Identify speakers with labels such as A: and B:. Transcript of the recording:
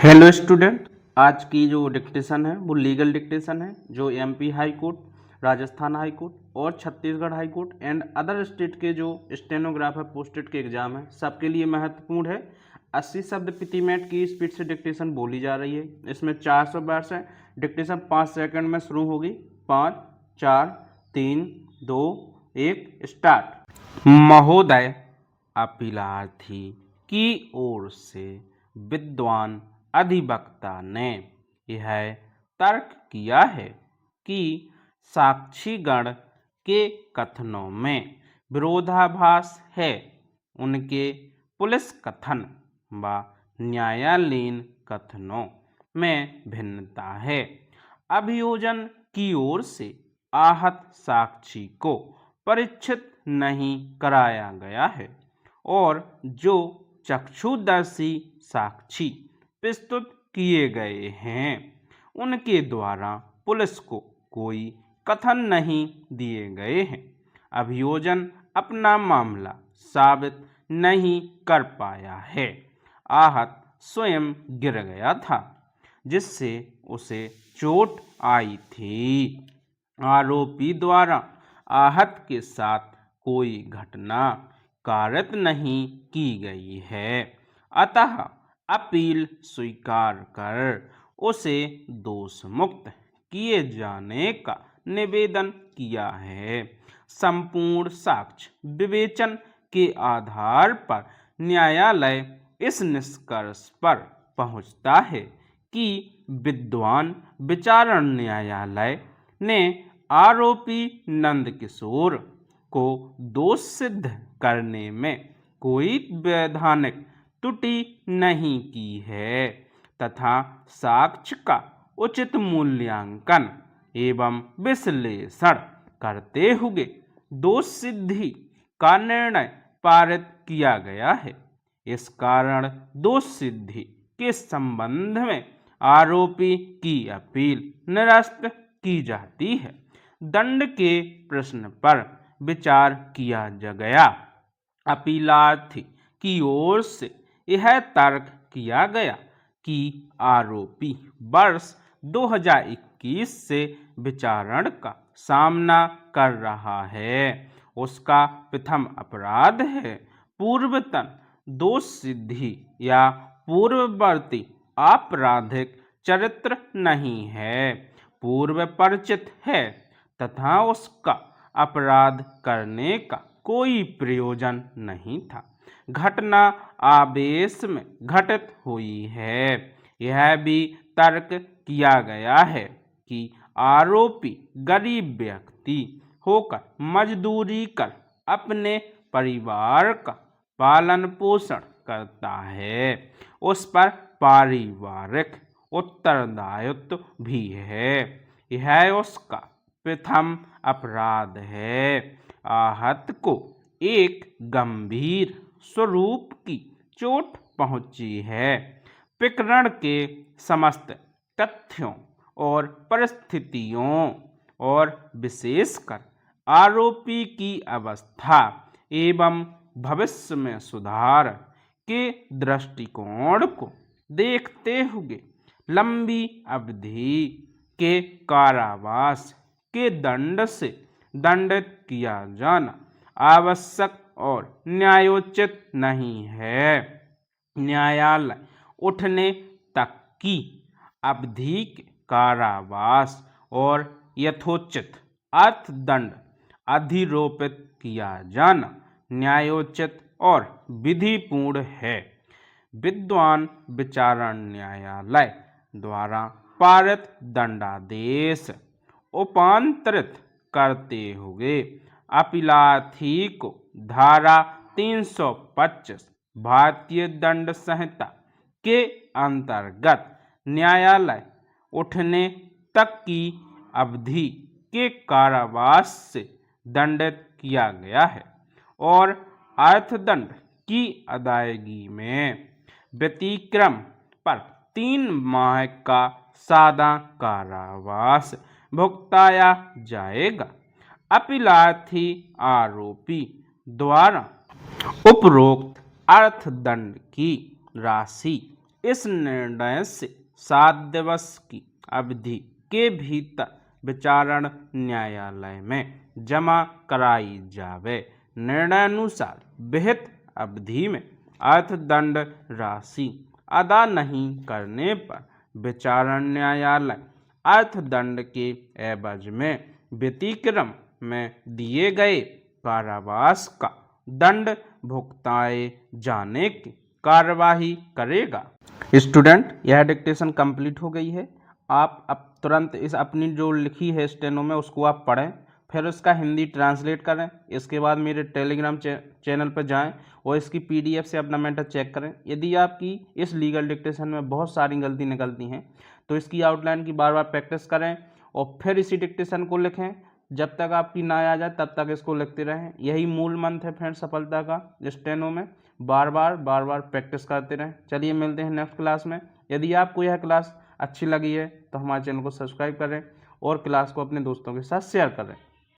A: Hello student, आज की जो डिक्टेशन है वो लीगल डिक्टेशन है जो MP high court, Rajasthan high court और Chhattisgarh high court and other state के जो स्टेनोग्राफर पोस्टेड के एग्जाम है सबके लिए महत्वपूर्ण है। 80 शब्द प्रति मिनट की स्पीड से डिक्टेशन बोली जा रही है। इसमें 400 वर्ड्स है। डिक्टेशन 5 सेकंड में शुरू होगी। 5, 4, 3, 2, 1 स्टार्ट। महोदय, अपीलार्थी की ओर से विद्वान अधिवक्ता ने यह तर्क किया है कि साक्षीगण के कथनों में विरोधाभास है। उनके पुलिस कथन व न्यायालयीन कथनों में भिन्नता है। अभियोजन की ओर से आहत साक्षी को परीक्षित नहीं कराया गया है और जो चक्षुदर्शी साक्षी प्रस्तुत किए गए हैं उनके द्वारा पुलिस को कोई कथन नहीं दिए गए हैं। अभियोजन अपना मामला साबित नहीं कर पाया है। आहत स्वयं गिर गया था जिससे उसे चोट आई थी। आरोपी द्वारा आहत के साथ कोई घटना कारित नहीं की गई है, अतः अपील स्वीकार कर उसे दोष मुक्त किए जाने का निवेदन किया है। संपूर्ण साक्ष्य विवेचन के आधार पर न्यायालय इस निष्कर्ष पर पहुंचता है कि विद्वान विचारण न्यायालय ने आरोपी नंदकिशोर को दोष सिद्ध करने में कोई वैधानिक त्रुटि नहीं की है तथा साक्ष्य का उचित मूल्यांकन एवं विश्लेषण करते हुए दोष सिद्धि का निर्णय पारित किया गया है। इस कारण दोष सिद्धि के संबंध में आरोपी की अपील निरस्त की जाती है। दंड के प्रश्न पर विचार किया गया। अपीलार्थी की ओर से यह तर्क किया गया कि आरोपी वर्ष 2021 से विचारण का सामना कर रहा है। उसका प्रथम अपराध है पूर्वतन दोष सिद्धि या पूर्ववर्ती आपराधिक चरित्र नहीं है, पूर्व परिचित है तथा उसका अपराध करने का कोई प्रयोजन नहीं था। घटना आवेश में घटित हुई है। यह भी तर्क किया गया है कि आरोपी गरीब व्यक्ति होकर मजदूरी कर अपने परिवार का पालन पोषण करता है। उस पर पारिवारिक उत्तरदायित्व भी है। यह उसका प्रथम अपराध है। आहत को एक गंभीर स्वरूप की चोट पहुंची है। प्रकरण के समस्त तथ्यों और परिस्थितियों और विशेषकर आरोपी की अवस्था एवं भविष्य में सुधार के दृष्टिकोण को देखते हुए लंबी अवधि के कारावास के दंड से दंडित किया जाना आवश्यक और न्यायोचित नहीं है। न्यायालय उठने तक की अवधि के कारावास और यथोचित अर्थदंड अधिरोपित किया जाना न्यायोचित और विधिपूर्ण है। विद्वान विचारण न्यायालय द्वारा पारित दंडादेश उपांतरित करते हुए अपीलार्थी को धारा 325 भारतीय दंड संहिता के अंतर्गत न्यायालय उठने तक की अवधि के कारावास से दंडित किया गया है और अर्थदंड की अदायगी में व्यतिक्रम पर 3 माह का सादा कारावास भुगताया जाएगा। अपीलार्थी आरोपी द्वारा उपरोक्त अर्थदंड की राशि इस निर्णय से 7 दिवस की अवधि के भीतर विचारण न्यायालय में जमा कराई जावे। निर्णयानुसार विहित अवधि में अर्थदंड राशि अदा नहीं करने पर विचारण न्यायालय अर्थदंड के एवज में व्यतिक्रम में दिए गए कारावास का दंड भुगताए जाने की कार्यवाही करेगा। स्टूडेंट, यह डिक्टेशन कंप्लीट हो गई है। आप अब तुरंत इस अपनी जो लिखी है स्टेनो में उसको आप पढ़ें, फिर उसका हिंदी ट्रांसलेट करें। इसके बाद मेरे टेलीग्राम चैनल पर जाएं और इसकी पीडीएफ से अपना मैटर चेक करें। यदि आपकी इस लीगल डिक्टेशन में बहुत सारी गलती निकलती हैं तो इसकी आउटलाइन की बार बार प्रैक्टिस करें और फिर इसी डिक्टेशन को लिखें। जब तक आपकी ना आ जाए तब तक इसको लिखते रहें। यही मूल मंत्र है फ्रेंड्स सफलता का स्टेनो में। बार बार प्रैक्टिस करते रहें। चलिए मिलते हैं नेक्स्ट क्लास में। यदि आपको यह क्लास अच्छी लगी है तो हमारे चैनल को सब्सक्राइब करें और क्लास को अपने दोस्तों के साथ शेयर करें।